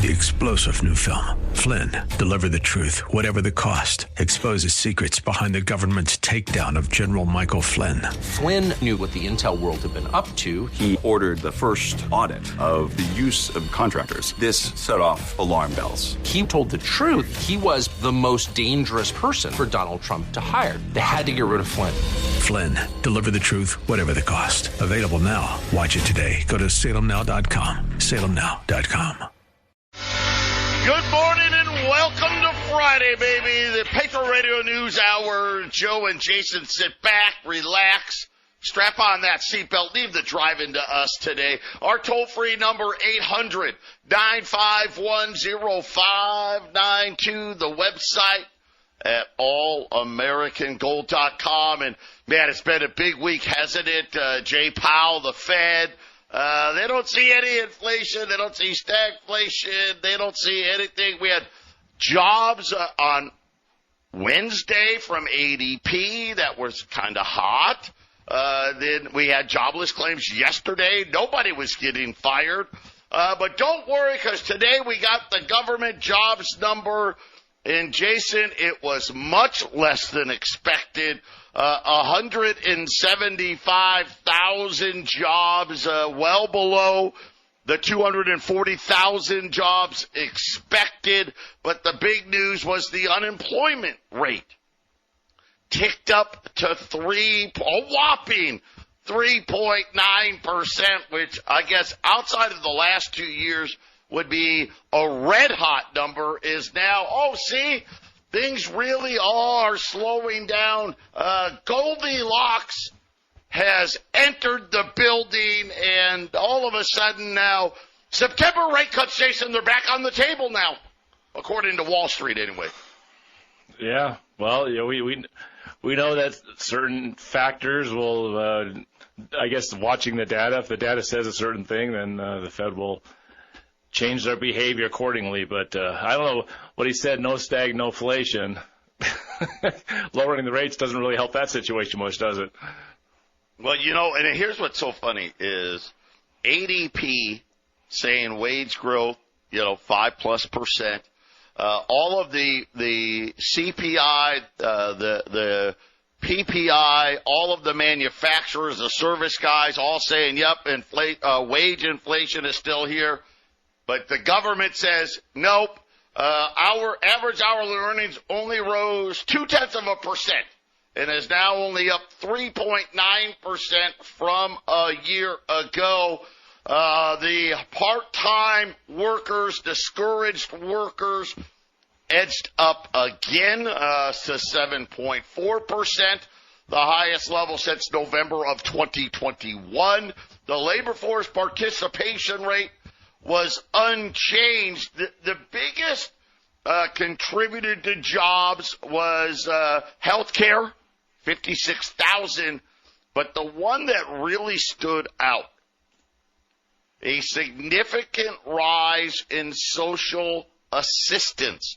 The explosive new film, Flynn, deliver the truth, whatever the cost, exposes secrets behind the government's takedown of General Michael Flynn. Flynn knew what the intel world had been up to. He ordered the first audit of the use of contractors. This set off alarm bells. He told the truth. He was the most dangerous person for Donald Trump to hire. They had to get rid of Flynn. Flynn, deliver the truth, whatever the cost. Available now. Watch it today. Go to salemnow.com. salemnow.com. Good morning and welcome to Friday, baby. The Patriot Radio News Hour. Joe and Jason sit back, relax, strap on that seatbelt, leave the drive into us today. Our toll-free number, 800-951-0592. The website at allamericangold.com. And, man, it's been a big week, hasn't it? Jay Powell, the Fed. They don't see any inflation. They don't see stagflation. They don't see anything. We had jobs on Wednesday from ADP. That was kind of hot. Then we had jobless claims yesterday. Nobody was getting fired. But don't worry, because today we got the government jobs number. And, Jason, it was much less than expected. 175,000 jobs, well below the 240,000 jobs expected. But the big news was the unemployment rate ticked up to a whopping 3.9%, which I guess outside of the last 2 years would be a red-hot number, is now, things really are slowing down. Goldilocks has entered the building, and all of a sudden now, September rate cuts, Jason, they're back on the table now, according to Wall Street anyway. Yeah, well, we know that certain factors will, I guess, watching the data, if the data says a certain thing, then the Fed will change their behavior accordingly. But I don't know what he said, no stag, no inflation. Lowering the rates doesn't really help that situation much, does it? Well, and here's what's so funny is ADP saying wage growth, 5+%. All of the CPI, the PPI, all of the manufacturers, the service guys, all saying, yep, wage inflation is still here. But the government says, nope, our average hourly earnings only rose 0.2% and is now only up 3.9% from a year ago. The part-time workers, discouraged workers, edged up again to 7.4%, the highest level since November of 2021. The labor force participation rate was unchanged. The biggest contributor to jobs was healthcare, 56,000. But the one that really stood out, a significant rise in social assistance,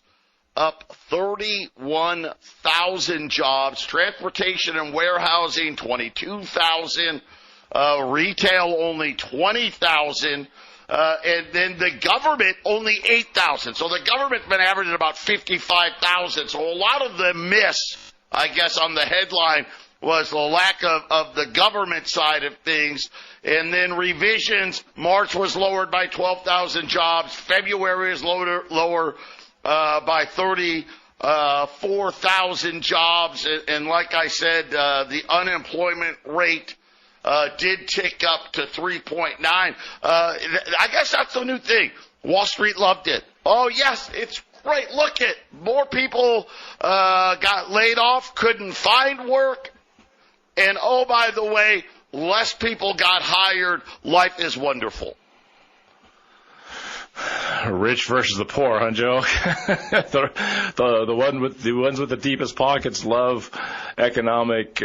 up 31,000 jobs. Transportation and warehousing, 22,000. Retail, only 20,000. And then the government, only 8,000. So the government's been averaging about 55,000. So a lot of the miss, I guess, on the headline was the lack of the government side of things. And then revisions, March was lowered by 12,000 jobs. February is lower by 34,000 jobs. And like I said, the unemployment rate did tick up to 3.9. I guess that's the new thing. Wall Street loved it. Oh, yes, it's great. Look at more people got laid off, couldn't find work. And, oh, by the way, less people got hired. Life is wonderful. Rich versus the poor, huh, Joe? the ones with the deepest pockets love economic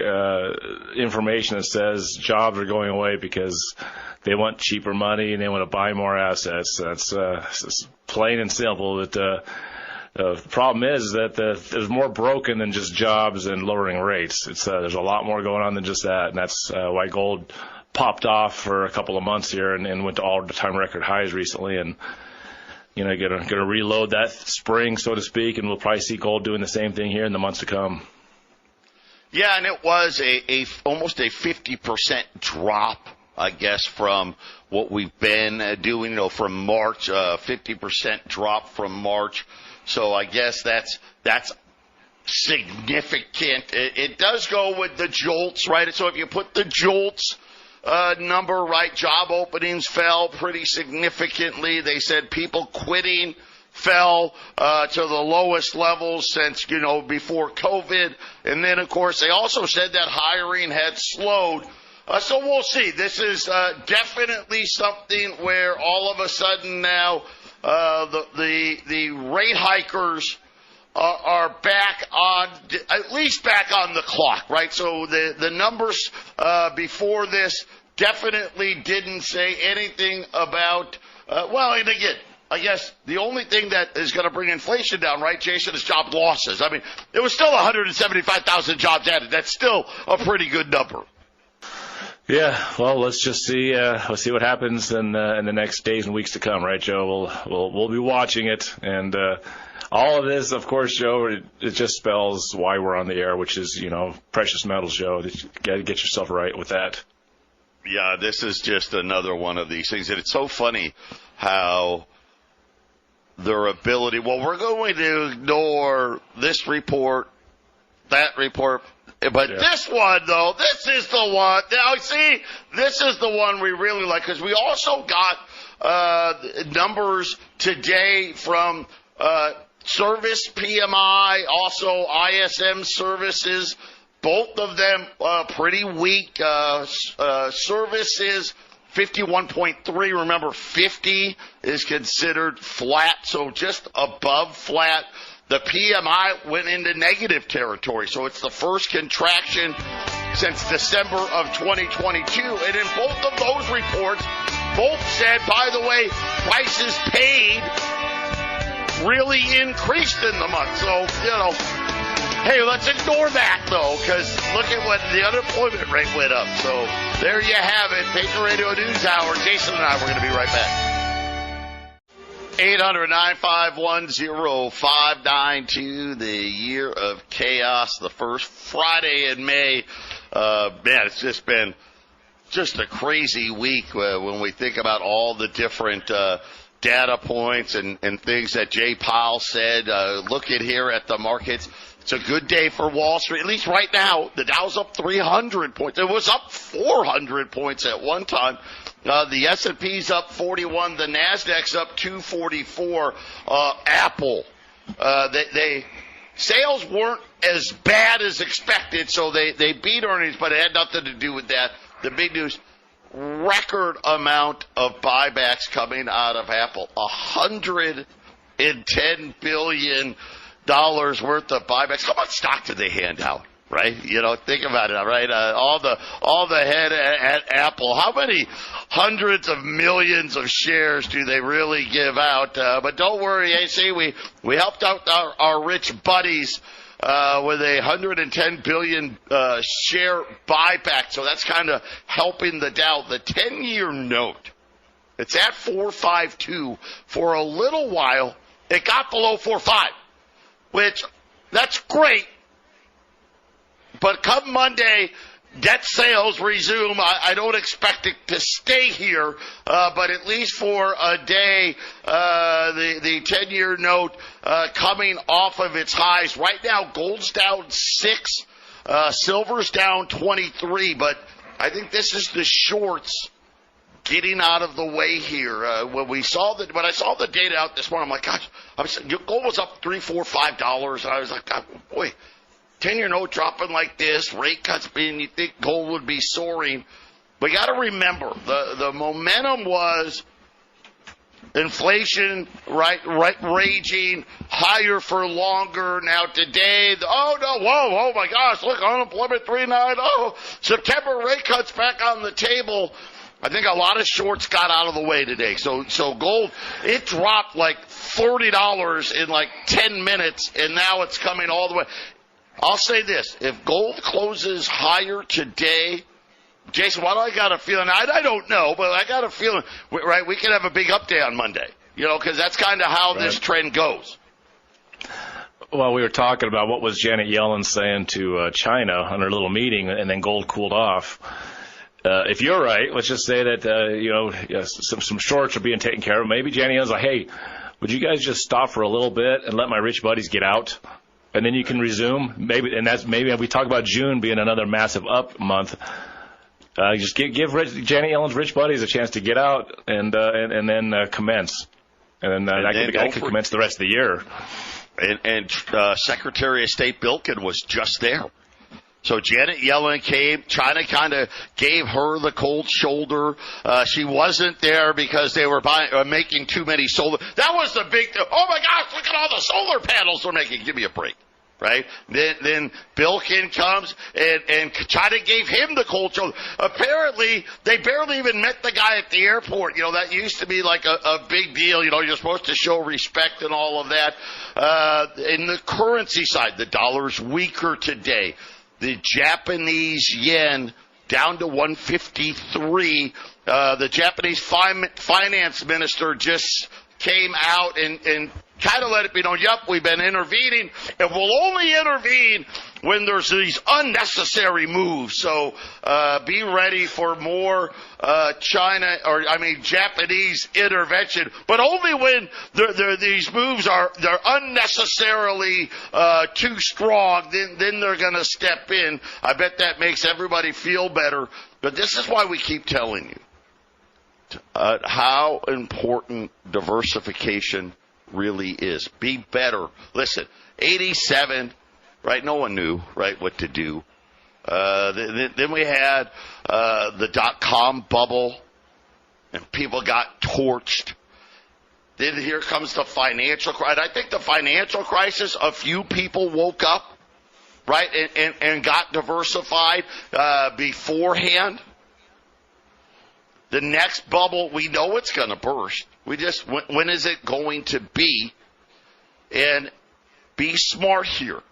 information that says jobs are going away because they want cheaper money and they want to buy more assets. That's plain and simple. That the problem is that there's more broken than just jobs and lowering rates. There's a lot more going on than just that, and that's why gold popped off for a couple of months here and went to all-time record highs recently. And going to reload that spring, so to speak, and we'll probably see gold doing the same thing here in the months to come. Yeah, and it was almost a 50% drop, I guess, from what we've been doing, from March, 50% drop from March. So I guess that's significant. It does go with the JOLTS, right? So if you put the JOLTS number, right, job openings fell pretty significantly. They said people quitting fell to the lowest levels since, before COVID. And then, of course, they also said that hiring had slowed. So we'll see. This is definitely something where all of a sudden now the rate hikers are back on, at least back on the clock, right? So the numbers before this definitely didn't say anything about, and again, I guess the only thing that is going to bring inflation down, right, Jason, is job losses. I mean, it was still 175,000 jobs added. That's still a pretty good number. Yeah, well, let's just see. We'll see what happens in the next days and weeks to come, right, Joe? We'll be watching it, and all of this, of course, Joe, it just spells why we're on the air, which is precious metals, Joe. You got to get yourself right with that. Yeah, this is just another one of these things, and it's so funny how their ability. Well, we're going to ignore this report, that report. But This one, though, this is the one. Now, see, this is the one we really like, because we also got numbers today from service PMI, also ISM services, both of them pretty weak. Services, 51.3. Remember, 50 is considered flat, so just above flat. The PMI went into negative territory, so it's the first contraction since December of 2022. And in both of those reports, both said, by the way, prices paid really increased in the month. So, hey, let's ignore that, though, because look at what the unemployment rate went up. So there you have it. Patriot Radio News Hour. Jason and I, we're going to be right back. 800-951-0592, the year of chaos, the first Friday in May. It's just been a crazy week when we think about all the different data points and things that Jay Powell said. Look at here at the markets. It's a good day for Wall Street, at least right now. The Dow's up 300 points. It was up 400 points at one time. The S&P's up 41. The Nasdaq's up 244. Apple, sales weren't as bad as expected, so they beat earnings, but it had nothing to do with that. The big news, record amount of buybacks coming out of Apple. $110 billion worth of buybacks. How much stock did they hand out? Right? Think about it, right? All the head at Apple. How many hundreds of millions of shares do they really give out? But don't worry, AC, we helped out our rich buddies with a $110 billion share buyback. So that's kind of helping the Dow. The 10-year note, it's at 4.52 for a little while. It got below 4.5, which that's great. But come Monday, debt sales resume. I don't expect it to stay here, but at least for a day, the 10-year note coming off of its highs. Right now, gold's down 6, silver's down 23, but I think this is the shorts getting out of the way here. When I saw the data out this morning, I'm like, gosh, gold was up $3, $4, $5, and I was like, God, boy. 10-year note dropping like this, rate cuts being, you think gold would be soaring. But you got to remember, the momentum was inflation, right, raging, higher for longer. Now today, oh my gosh, look, unemployment 3.9. Oh, September rate cuts back on the table. I think a lot of shorts got out of the way today. So gold, it dropped like $30 in like 10 minutes, and now it's coming all the way. I'll say this. If gold closes higher today, Jason, why do I got a feeling? I don't know, but I got a feeling, right, we could have a big up day on Monday. because that's kind of how this trend goes. Well, we were talking about what was Janet Yellen saying to China on her little meeting, and then gold cooled off. If you're right, let's just say that some shorts are being taken care of. Maybe Janet Yellen's like, hey, would you guys just stop for a little bit and let my rich buddies get out, and then you can resume? Maybe we talk about June being another massive up month. Just give Janet Yellen's rich buddies a chance to get out and then commence, and then I could commence the rest of the year. And Secretary of State Bilkin was just there. So Janet Yellen came. China kind of gave her the cold shoulder. She wasn't there because they were making too many solar. That was the big thing. Oh, my gosh, look at all the solar panels they're making. Give me a break. Right? Then Bilkin comes, and China gave him the cold shoulder. Apparently, they barely even met the guy at the airport. That used to be like a big deal. You're supposed to show respect and all of that. In the currency side, the dollar's weaker today. The Japanese yen down to 153. The Japanese finance minister just came out and kind of let it be known, yep, we've been intervening, and we'll only intervene when there's these unnecessary moves. So be ready for more Japanese intervention, but only when these moves they're unnecessarily too strong. Then they're going to step in. I bet that makes everybody feel better. But this is why we keep telling you how important diversification really is. Be better. Listen, 87, right? No one knew, right, what to do. Then we had the .com bubble, and people got torched. Then here comes the financial crisis. I think the financial crisis, a few people woke up, right, and got diversified beforehand. The next bubble, we know it's going to burst. When is it going to be? And be smart here.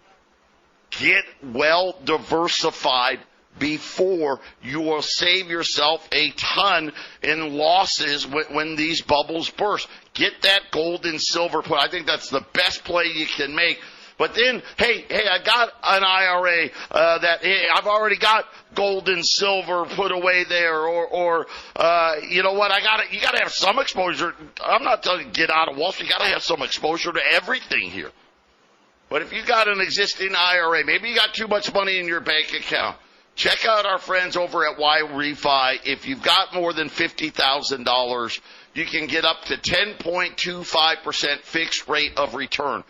Get well diversified before you will save yourself a ton in losses when these bubbles burst. Get that gold and silver put. I think that's the best play you can make. But then, hey, I got an IRA I've already got gold and silver put away there, or you know what? You got to have some exposure. I'm not telling you get out of Wall Street. You got to have some exposure to everything here. But if you got an existing IRA, maybe you got too much money in your bank account, check out our friends over at YRefi. If you've got more than $50,000, you can get up to 10.25% fixed rate of return.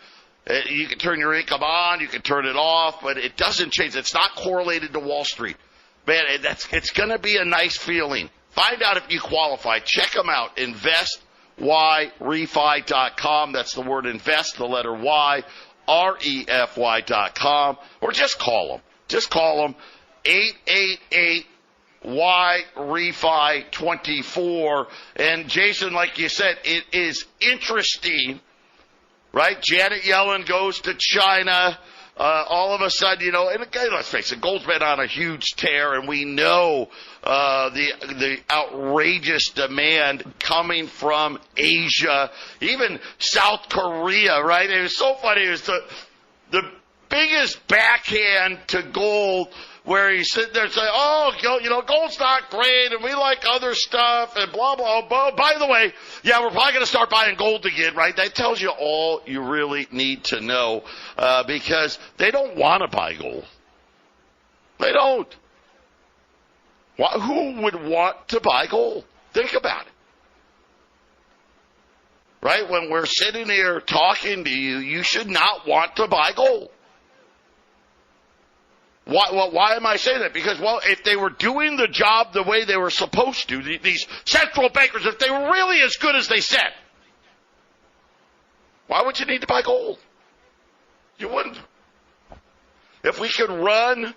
You can turn your income on, you can turn it off, but it doesn't change. It's not correlated to Wall Street. Man, it's going to be a nice feeling. Find out if you qualify. Check them out. InvestYRefi.com. That's the word invest, the letter Y, REFY.com. Or just call them. Just call them 888-YRefi24. And Jason, like you said, it is interesting. Right? Janet Yellen goes to China. All of a sudden, and again, let's face it, gold's been on a huge tear, and we know the outrageous demand coming from Asia, even South Korea, right? It was so funny. It was the biggest backhand to gold, where he's sitting there saying, gold's not great, and we like other stuff, and blah, blah, blah. By the way, yeah, we're probably going to start buying gold again, right? That tells you all you really need to know, because they don't want to buy gold. They don't. Who would want to buy gold? Think about it. Right? When we're sitting here talking to you, you should not want to buy gold. Why am I saying that? Because, if they were doing the job the way they were supposed to, these central bankers, if they were really as good as they said, why would you need to buy gold? You wouldn't. If we could run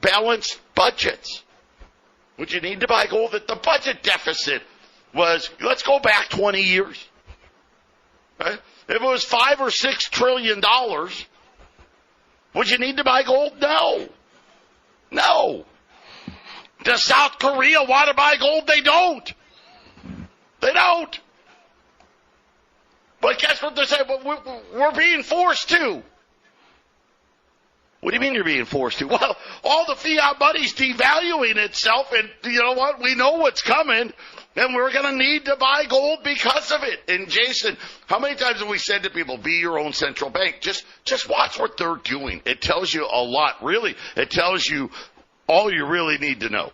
balanced budgets, would you need to buy gold? That the budget deficit was, let's go back 20 years. Right? If it was $5 or $6 trillion, would you need to buy gold? No. No. Does South Korea want to buy gold? They don't. They don't. guess what they're saying? We're being forced to. What do you mean you're being forced to? Well, all the fiat money's devaluing itself, and you know what? We know what's coming, and we're going to need to buy gold because of it. And Jason, how many times have we said to people, be your own central bank? Just watch what they're doing. It tells you a lot. Really, it tells you all you really need to know.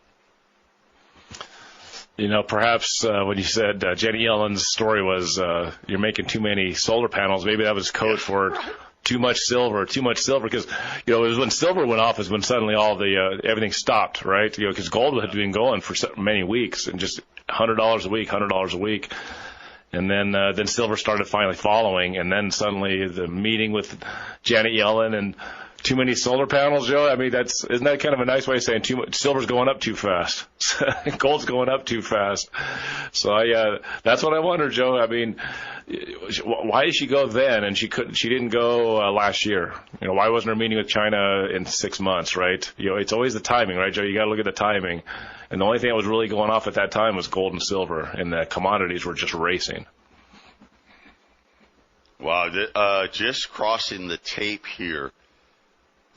You know, perhaps when you said Jenny Yellen's story was you're making too many solar panels, maybe that was code for too much silver, because, you know, it was when silver went off is when suddenly all the everything stopped, right? You know, because gold had been going for so many weeks and just $100 a week. And then silver started finally following, and then suddenly the meeting with Janet Yellen and too many solar panels, Joe. I mean, isn't that kind of a nice way of saying too much? Silver's going up too fast, gold's going up too fast. So that's what I wonder, Joe. I mean, why did she go then and she didn't go last year? You know, why wasn't her meeting with China in 6 months, right? You know, it's always the timing, right, Joe? You got to look at the timing. And the only thing that was really going off at that time was gold and silver, and the commodities were just racing. Wow, just crossing the tape here.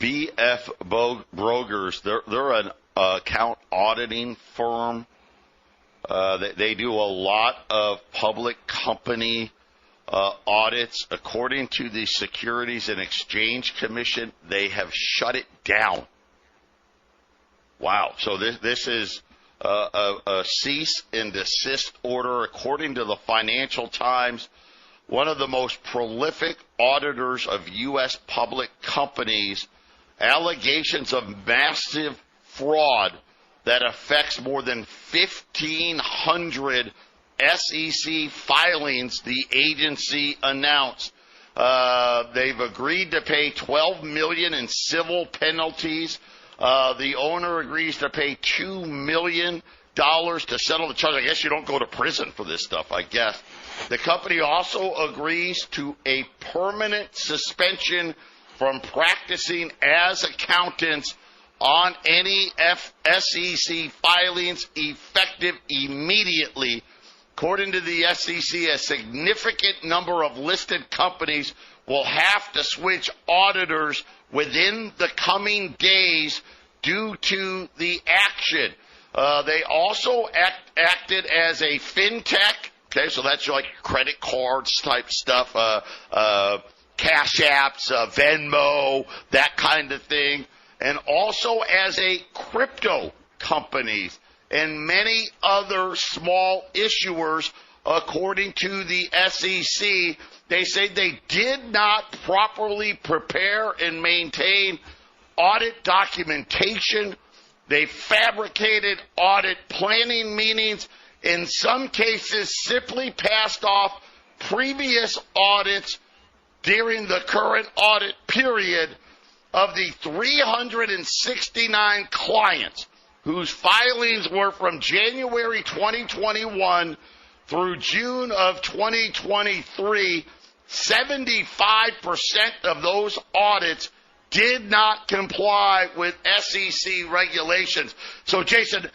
BF Brokers, they're an account auditing firm. They do a lot of public company audits. According to the Securities and Exchange Commission, they have shut it down. Wow. So this is a cease and desist order. According to the Financial Times, one of the most prolific auditors of U.S. public companies, allegations of massive fraud that affects more than 1,500 SEC filings, the agency announced. They've agreed to pay $12 million in civil penalties. The owner agrees to pay $2 million to settle the charge. I guess you don't go to prison for this stuff, I guess. The company also agrees to a permanent suspension from practicing as accountants on any SEC filings effective immediately. According to the SEC, a significant number of listed companies will have to switch auditors within the coming days due to the action. They also acted as a fintech. Okay, so that's like credit cards type stuff, Cash Apps, Venmo, that kind of thing, and also as a crypto companies and many other small issuers, according to the SEC. They say they did not properly prepare and maintain audit documentation. They fabricated audit planning meetings. In some cases, simply passed off previous audits during the current audit period. Of the 369 clients whose filings were from January 2021 through June of 2023, 75% of those audits did not comply with SEC regulations. So, Jason,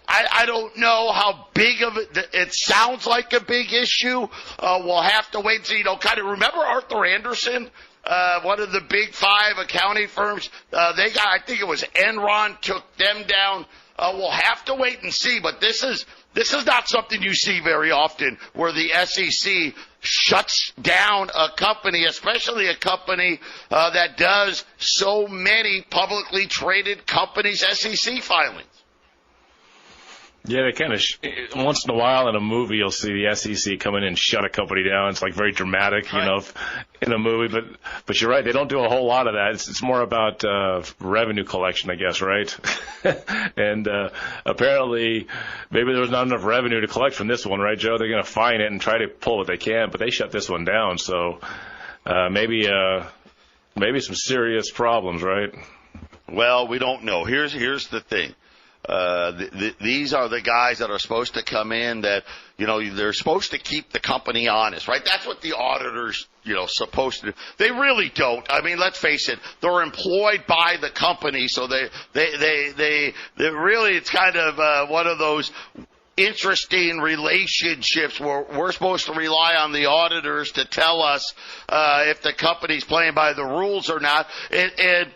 I don't know how big of it sounds like a big issue. We'll have to wait and see. You know, kind of remember Arthur Andersen, one of the big five accounting firms? I think it was Enron, took them down. We'll have to wait and see. But this is not something you see very often, where the SEC shuts down a company, especially a company that does so many publicly traded companies' SEC filings. Yeah, they kind of once in a while in a movie you'll see the SEC come in and shut a company down. It's like very dramatic, you know, in a movie. But you're right, they don't do a whole lot of that. It's more about revenue collection, I guess, right? And apparently maybe there was not enough revenue to collect from this one, right, Joe? They're going to fine it and try to pull what they can, but they shut this one down. So maybe some serious problems, right? Well, we don't know. Here's the thing. These are the guys that are supposed to come in that, you know, they're supposed to keep the company honest, right? That's what the auditors, you know, supposed to do. They really don't. I mean, let's face it. They're employed by the company, so they really, it's kind of one of those interesting relationships where we're supposed to rely on the auditors to tell us if the company's playing by the rules or not. And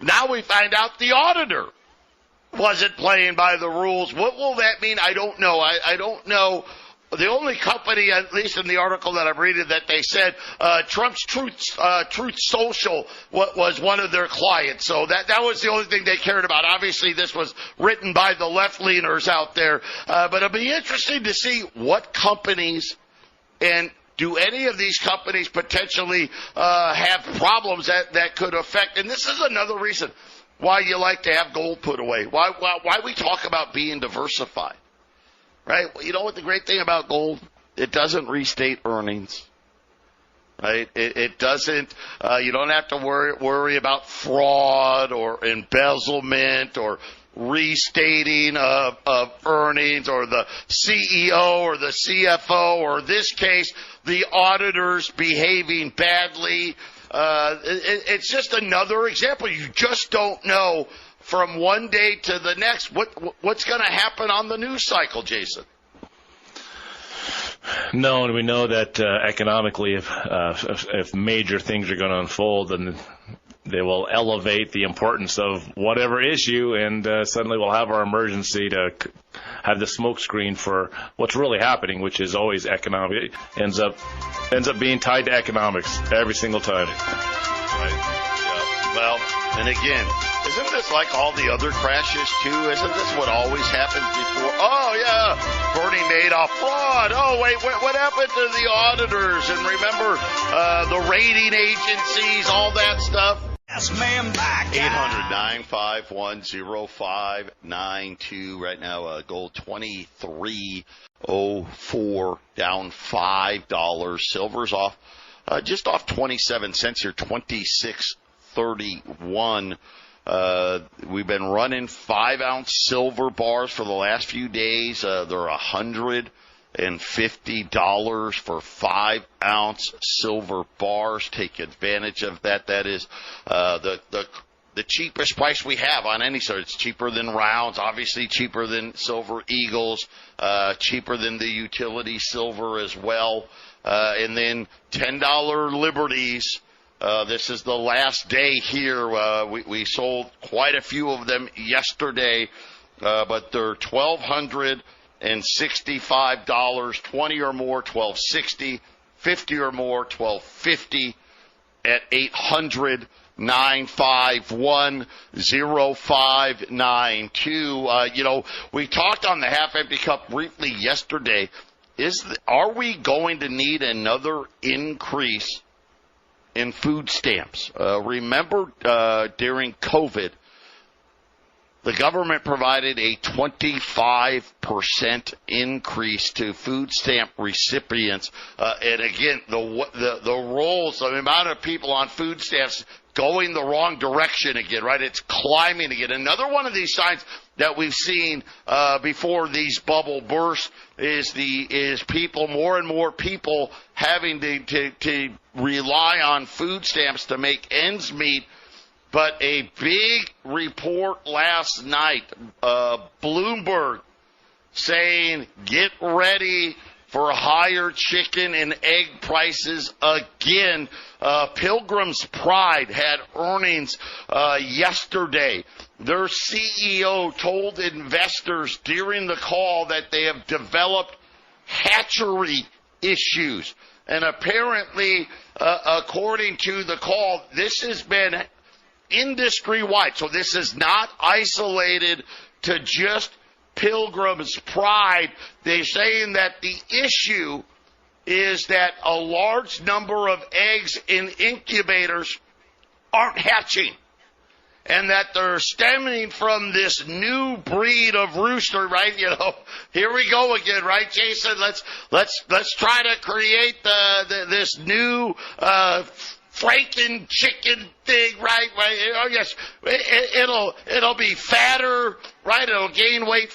now we find out the auditor wasn't playing by the rules. What will that mean? I don't know. I don't know. The only company, at least in the article that I'm reading, that they said Trump's Truth Social was one of their clients. So that was the only thing they cared about. Obviously, this was written by the left-leaners out there. But it'll be interesting to see what companies and do any of these companies potentially have problems that could affect. And this is another reason why you like to have gold put away. Why we talk about being diversified. Right? Well, you know what the great thing about gold? It doesn't restate earnings. Right? It doesn't, you don't have to worry about fraud or embezzlement or restating of earnings or the CEO or the CFO or in this case, the auditors behaving badly. It's just another example. You just don't know from one day to the next what's going to happen on the news cycle, Jason. No, and we know that economically, if major things are going to unfold, then they will elevate the importance of whatever issue, and suddenly we'll have our emergency to have the smoke screen for what's really happening, which is always economic. It ends up being tied to economics every single time. Right. Yeah. Well, and again, isn't this like all the other crashes too? Isn't this what always happens before? Oh yeah, Bernie Madoff fraud. Oh wait, what happened to the auditors? And remember the rating agencies, all that stuff. Yes, ma'am, back. 800-951-0592. Right now, gold $23.04, down $5. Silver's off, just off 27 cents here, 26.31. We've been running 5-ounce silver bars for the last few days. They're $150 for 5-ounce silver bars. Take advantage of that. That is the cheapest price we have on any sort. It's cheaper than rounds, obviously cheaper than silver eagles, cheaper than the utility silver as well. And then $10 liberties. This is the last day here. We sold quite a few of them yesterday, but they're $1,265, 20 or more, $1,260, 50 or more, $1,250 at 800-951-0592. We talked on the Half Empty Cup briefly yesterday. Are we going to need another increase in food stamps? Remember during COVID, the government provided a 25% increase to food stamp recipients. And again, the rolls, the amount of people on food stamps going the wrong direction again, right? It's climbing again. Another one of these signs that we've seen before these bubble bursts is people, more and more people having to rely on food stamps to make ends meet. But a big report last night, Bloomberg saying get ready for higher chicken and egg prices again. Pilgrim's Pride had earnings yesterday. Their CEO told investors during the call that they have developed hatchery issues. And apparently, according to the call, this has been industry-wide. So this is not isolated to just Pilgrim's Pride. They're saying that the issue is that a large number of eggs in incubators aren't hatching, and that they're stemming from this new breed of rooster, right? Here we go again, right, Jason? Let's try to create this new Franken chicken thing, right? Oh yes, it'll be fatter, right? It'll gain weight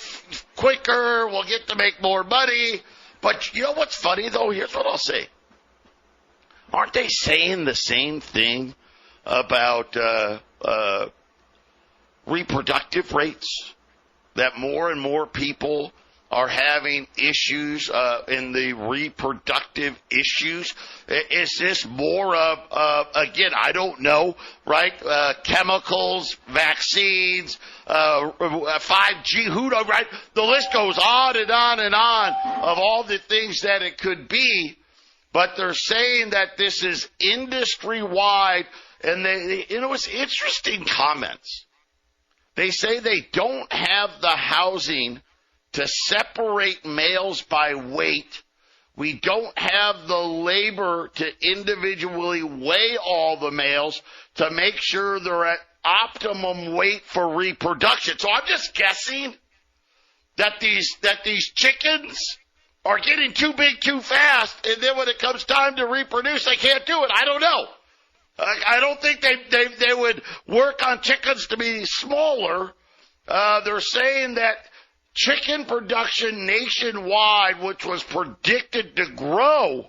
quicker. We'll get to make more money. But you know what's funny though? Here's what I'll say. Aren't they saying the same thing about reproductive rates? That more and more people are having issues in the reproductive issues? Is this more of, again, I don't know, right? Chemicals, vaccines, 5G, who knows, right? The list goes on and on and on of all the things that it could be. But they're saying that this is industry-wide, and it's interesting comments. They say they don't have the housing to separate males by weight. We don't have the labor to individually weigh all the males to make sure they're at optimum weight for reproduction. So I'm just guessing that these chickens are getting too big too fast, and then when it comes time to reproduce, they can't do it. I don't know. I don't think they would work on chickens to be smaller. They're saying that chicken production nationwide, which was predicted to grow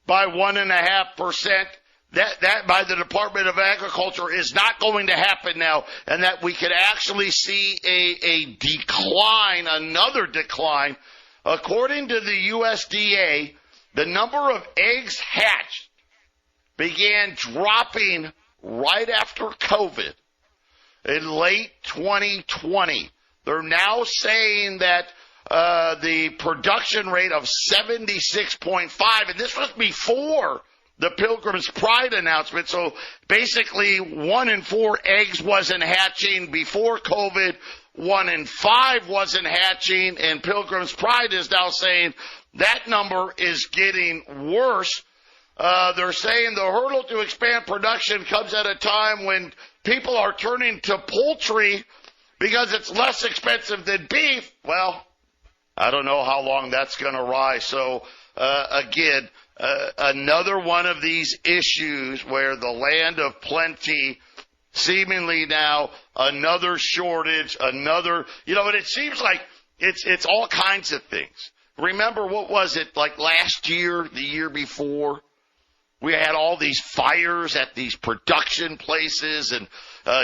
by 1.5%, that by the Department of Agriculture is not going to happen now, and that we could actually see a decline, another decline. According to the USDA, the number of eggs hatched began dropping right after COVID in late 2020. They're now saying that the production rate of 76.5, and this was before the Pilgrim's Pride announcement. So basically 1 in 4 eggs wasn't hatching before COVID. 1 in 5 wasn't hatching, and Pilgrim's Pride is now saying that number is getting worse. They're saying the hurdle to expand production comes at a time when people are turning to poultry because it's less expensive than beef. Well, I don't know how long that's going to rise. So, again, another one of these issues where the land of plenty seemingly now another shortage, and it seems like it's all kinds of things. Remember, what was it, like last year, the year before? We had all these fires at these production places and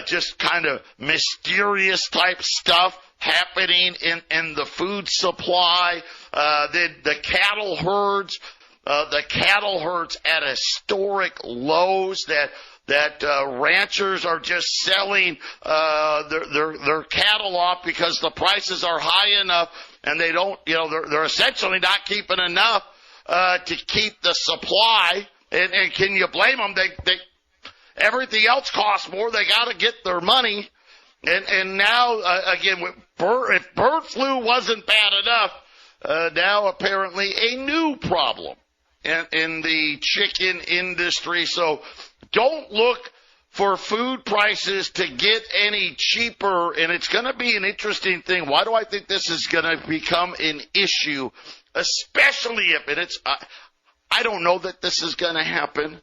just kind of mysterious type stuff happening in the food supply. The cattle herds at historic lows that ranchers are just selling their cattle off because the prices are high enough, and they don't, they're essentially not keeping enough to keep the supply. And can you blame them? They everything else costs more. They got to get their money. And now again, if bird flu wasn't bad enough, now apparently a new problem in the chicken industry. So don't look for food prices to get any cheaper, and it's going to be an interesting thing. Why do I think this is going to become an issue, especially if it's I don't know that this is going to happen,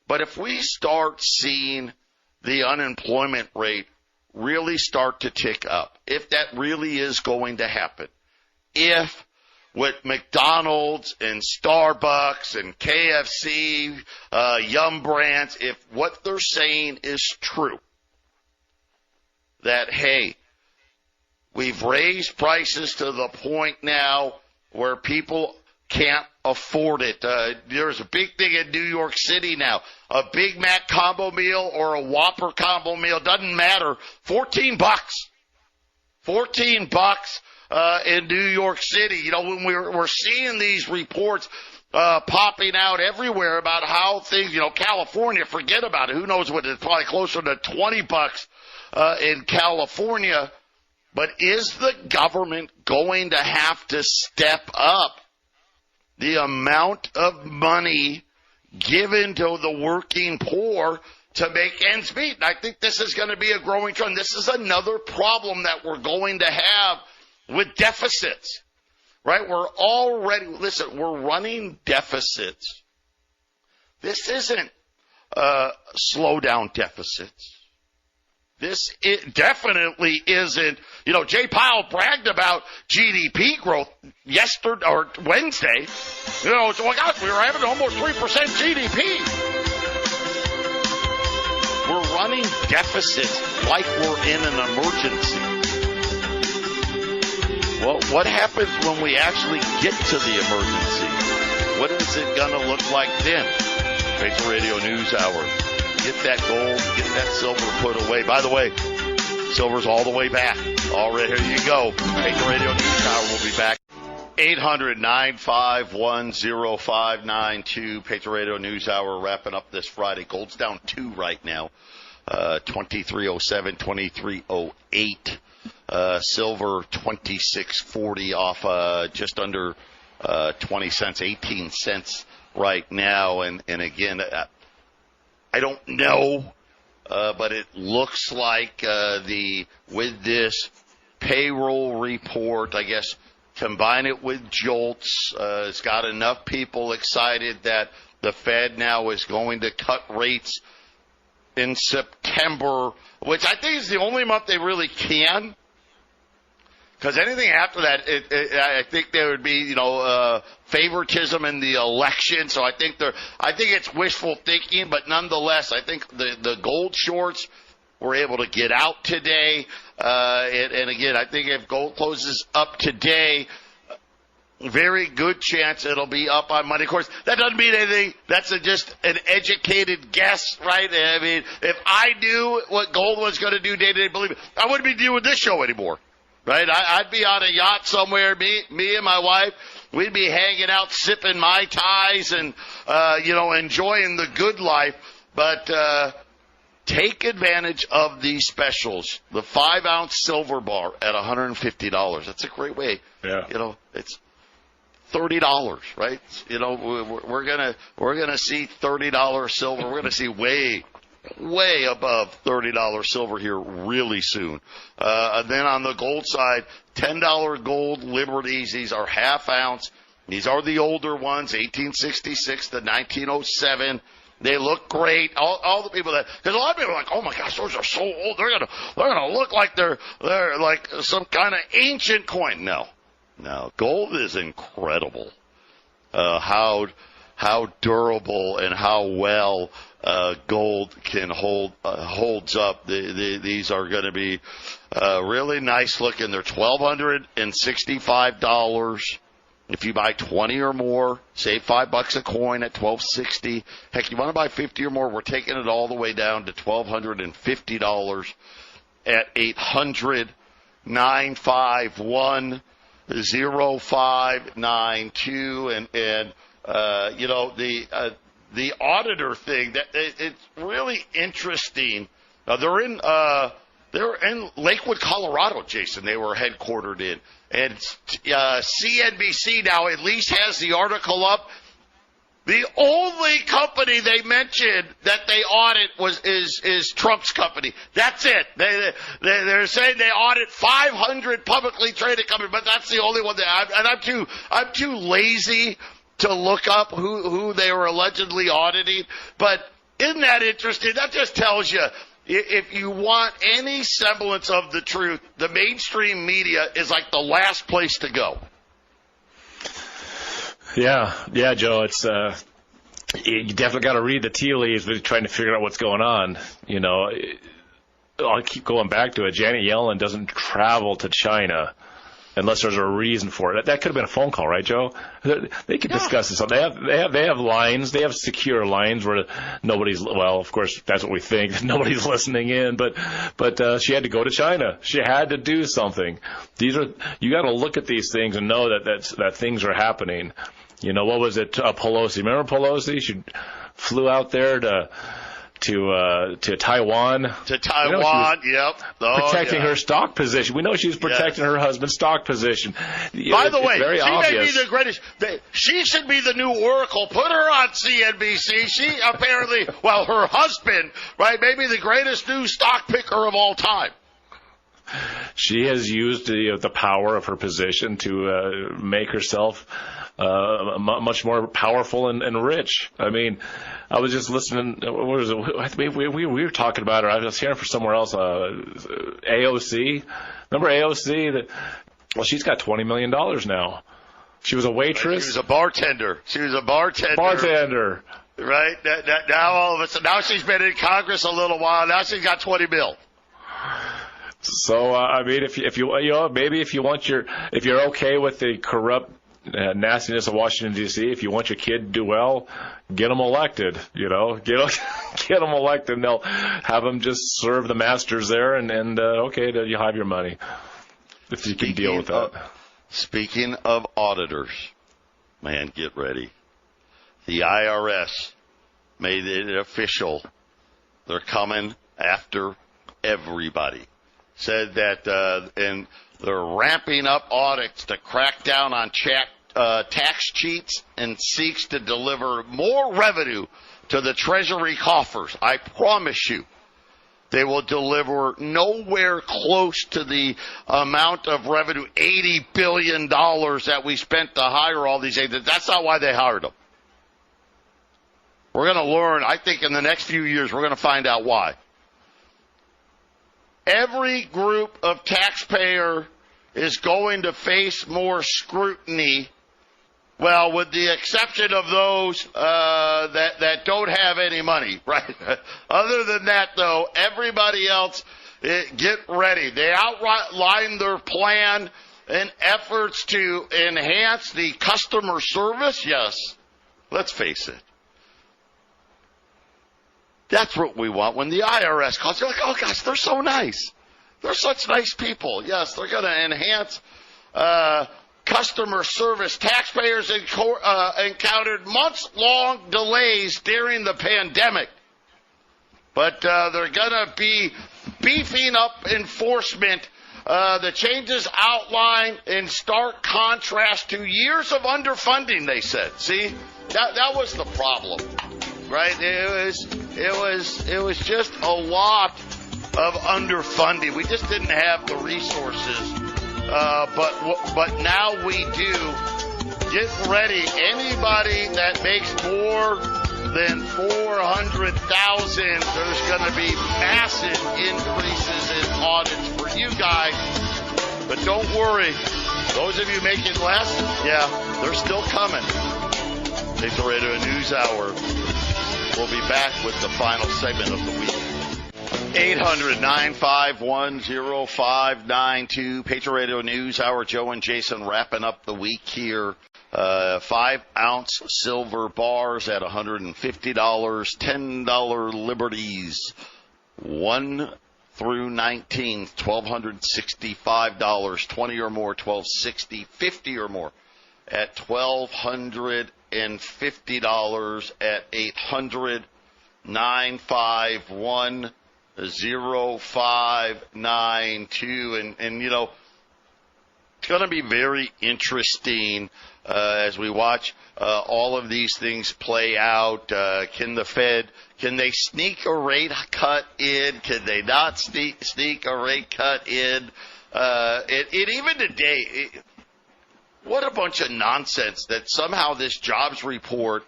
but if we start seeing the unemployment rate really start to tick up, if that really is going to happen, if with McDonald's and Starbucks and KFC, Yum Brands, if what they're saying is true, that, hey, we've raised prices to the point now where people can't afford it. There's a big thing in New York City now. A Big Mac combo meal or a Whopper combo meal, doesn't matter. $14. $14 in New York City. When we're seeing these reports popping out everywhere about how things, California, forget about it. Who knows what it's probably closer to $20 in California. But is the government going to have to step up the amount of money given to the working poor to make ends meet? And I think this is going to be a growing trend. This is another problem that we're going to have with deficits, right? We're running deficits. This isn't slow down deficits. It definitely isn't. Jay Powell bragged about GDP growth yesterday or Wednesday. So gosh, we were having almost 3% GDP. We're running deficits like we're in an emergency. Well, what happens when we actually get to the emergency? What is it going to look like then? Patriot Radio News Hour. Get that gold, get that silver put away. By the way, silver's all the way back. All right, here you go. Patriot Radio News Hour will be back. 800-951-0592. Patriot Radio News Hour wrapping up this Friday. Gold's down 2 right now. 2307, 2308. Silver 26.40 off just under 20 cents, 18 cents right now. And again, I don't know, but it looks like with this payroll report, I guess, combine it with jolts, it's got enough people excited that the Fed now is going to cut rates in September, which I think is the only month they really can. Because anything after that, I think there would be, favoritism in the election. So I think it's wishful thinking, but nonetheless, I think the gold shorts were able to get out today. And again, I think if gold closes up today, very good chance it'll be up on Monday. Of course, that doesn't mean anything. That's just an educated guess, right? I mean, if I knew what gold was going to do day to day, believe me, I wouldn't be doing this show anymore. Right, I'd be on a yacht somewhere. Me and my wife, we'd be hanging out, sipping Mai Tais, and enjoying the good life. But take advantage of these specials. The 5-ounce silver bar at $150. That's a great way. Yeah. It's $30, right? We're gonna see $30 silver. We're gonna see way above $30 silver here really soon. And then on the gold side, $10 gold Liberties. These are half ounce. These are the older ones, 1866 to 1907. They look great. All the people because a lot of people are like, oh my gosh, those are so old. They're gonna look like they're like some kind of ancient coin. No, gold is incredible. How durable and how well gold can holds up. These are going to be really nice looking. They're $1,265. If you buy 20 or more, save $5 a coin at $1,260. Heck, you want to buy 50 or more, we're taking it all the way down to $1,250 at 800-951-0592. And the auditor thing, it's really interesting. They're in Lakewood, Colorado, Jason. They were headquartered in. And CNBC now at least has the article up. The only company they mentioned that they audit is Trump's company. That's it. They're saying they audit 500 publicly traded companies, but that's the only one I'm too lazy to look up who they were allegedly auditing. But isn't that interesting? That just tells you, if you want any semblance of the truth, the mainstream media is like the last place to go. Yeah, Joe. It's you definitely got to read the tea leaves, but trying to figure out what's going on. I'll keep going back to it. Janet Yellen doesn't travel to China unless there's a reason for it. That could have been a phone call, right, Joe? They could discuss this. They have lines. They have secure lines where nobody's. Well, of course, that's what we think. Nobody's listening in. But she had to go to China. She had to do something. You got to look at these things and know that things are happening. What was it? Pelosi. Remember Pelosi? She flew out there to Taiwan. To Taiwan, yep. Protecting her stock position. We know she's protecting her husband's stock position. By the way, she obvious. may be the greatest. She should be the new Oracle. Put her on CNBC. She apparently, her husband, right, may be the greatest new stock picker of all time. She has used the power of her position to make herself much more powerful and rich. I mean, I was just listening. What was it? We were talking about her. I was hearing from somewhere else. AOC. Remember AOC? She's got $20 million now. She was a waitress. She was a bartender. Right. Now all of a sudden, now she's been in Congress a little while. Now she's got $20 million. So I mean, if you maybe if you're okay with the corrupt nastiness of Washington D.C., if you want your kid to do well, get them elected. Get them elected, and they'll have them just serve the masters there, and okay, you have your money if you can deal with that. Speaking of auditors, man, get ready. The IRS made it official. They're coming after everybody. Said that, and they're ramping up audits to crack down on tax cheats and seeks to deliver more revenue to the Treasury coffers. I promise you, they will deliver nowhere close to the amount of revenue, $80 billion that we spent to hire all these agents. That's not why they hired them. We're going to learn, I think in the next few years, we're going to find out why. Every group of taxpayer is going to face more scrutiny, well, with the exception of those that don't have any money, right? Other than that, though, everybody else, get ready. They outlined their plan and efforts to enhance the customer service. Yes, let's face it. That's what we want. When the IRS calls, you're like, oh, gosh, they're so nice. They're such nice people. Yes, they're going to enhance customer service. Taxpayers encountered months-long delays during the pandemic. But they're going to be beefing up enforcement. The changes outline in stark contrast to years of underfunding, they said. See, that was the problem. Right? It was just a lot of underfunding. We just didn't have the resources. But now we do. Get ready. Anybody that makes more than $400,000, there's going to be massive increases in audits for you guys. But don't worry. Those of you making less, yeah, they're still coming. Patriot Radio News Hour. We'll be back with the final segment of the week. 800-951-0592. Patriot Radio News Hour. Joe and Jason wrapping up the week here. 5-ounce silver bars at $150. $10 liberties. 1 through 19, $1,265. 20 or more, $1,260. 50 or more at $1,250 at 800-951-0592. And you know, it's going to be very interesting as we watch all of these things play out. Can they sneak a rate cut in? Can they not sneak a rate cut in? Even today, what a bunch of nonsense that somehow this jobs report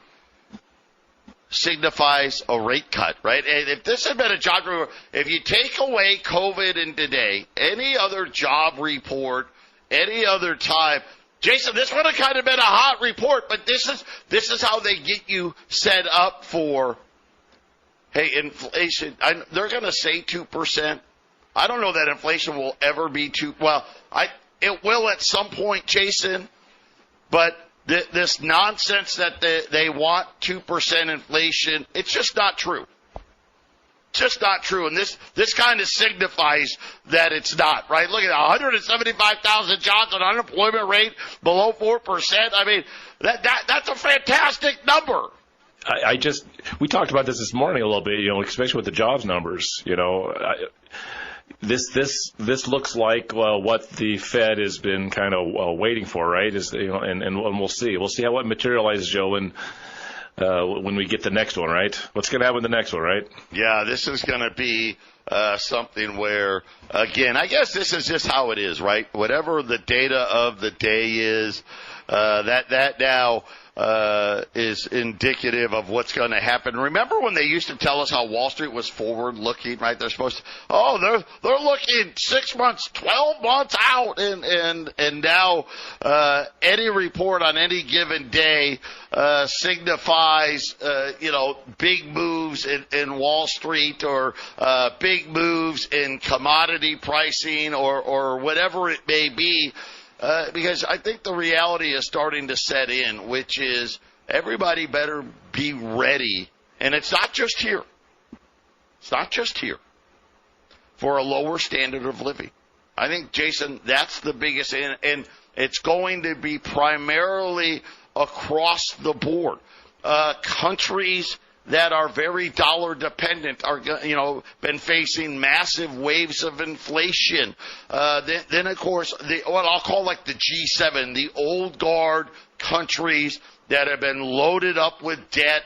signifies a rate cut, right? And if this had been a job report, if you take away COVID and today, any other job report, any other time, Jason, this would have kind of been a hot report, but this is how they get you set up for, hey, inflation. They're going to say 2%. I don't know that inflation will ever be it will at some point, Jason, but this nonsense that they want 2% inflation, it's just not true. Just not true. And this kind of signifies that it's not, right? Look at 175,000 jobs, an unemployment rate below 4%. I mean, that's a fantastic number. We talked about this morning a little bit, especially with the jobs numbers, This looks like what the Fed has been kind of waiting for, right? And we'll see. We'll see how it materializes, Joe, when we get the next one, right? What's going to happen with the next one, right? Yeah, this is going to be something where, again, I guess this is just how it is, right? Whatever the data of the day is, That now is indicative of what's going to happen. Remember when they used to tell us how Wall Street was forward-looking, right? They're supposed to, they're looking 6 months, 12 months out, and now any report on any given day signifies, big moves in Wall Street or big moves in commodity pricing or whatever it may be. Because I think the reality is starting to set in, which is everybody better be ready. And it's not just here. It's not just here for a lower standard of living. I think, Jason, that's the biggest, and it's going to be primarily across the board. Countries that are very dollar dependent are, been facing massive waves of inflation. Then of course, what I'll call like the G7, the old guard countries that have been loaded up with debt.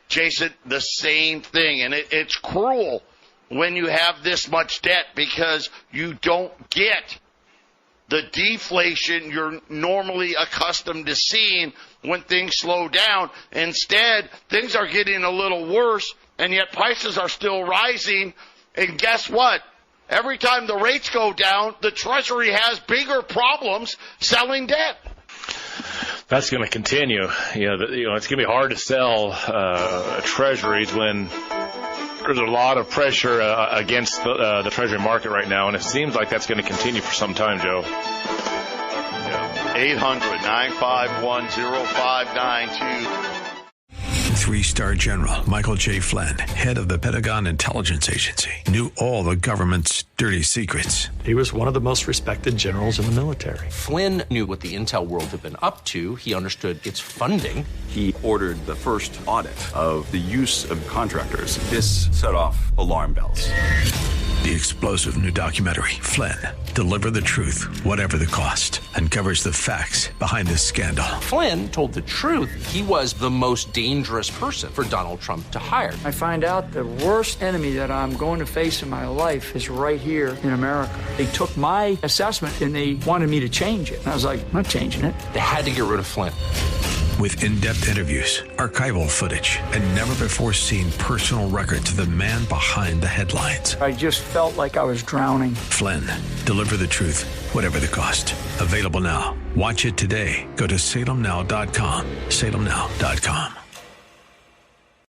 Jason, the same thing. And it's cruel when you have this much debt because you don't get the deflation you're normally accustomed to seeing when things slow down. Instead, things are getting a little worse, and yet prices are still rising. And guess what? Every time the rates go down, the Treasury has bigger problems selling debt. That's going to continue. It's going to be hard to sell treasuries when there's a lot of pressure against the Treasury market right now, and it seems like that's going to continue for some time, Joe. 800-951-0592. Three-star General Michael J. Flynn, head of the Pentagon Intelligence Agency, knew all the government's dirty secrets. He was one of the most respected generals in the military. Flynn knew what the intel world had been up to. He understood its funding. He ordered the first audit of the use of contractors. This set off alarm bells. The explosive new documentary, Flynn, Deliver the Truth, Whatever the Cost, uncovers the facts behind this scandal. Flynn told the truth. He was the most dangerous person for Donald Trump to hire. I find out the worst enemy that I'm going to face in my life is right here in America. They took my assessment and they wanted me to change it. And I was like, I'm not changing it. They had to get rid of Flynn. With in-depth interviews, archival footage, and never-before-seen personal records of the man behind the headlines. I just felt like I was drowning. Flynn, Deliver the Truth, Whatever the Cost. Available now. Watch it today. Go to salemnow.com. salemnow.com.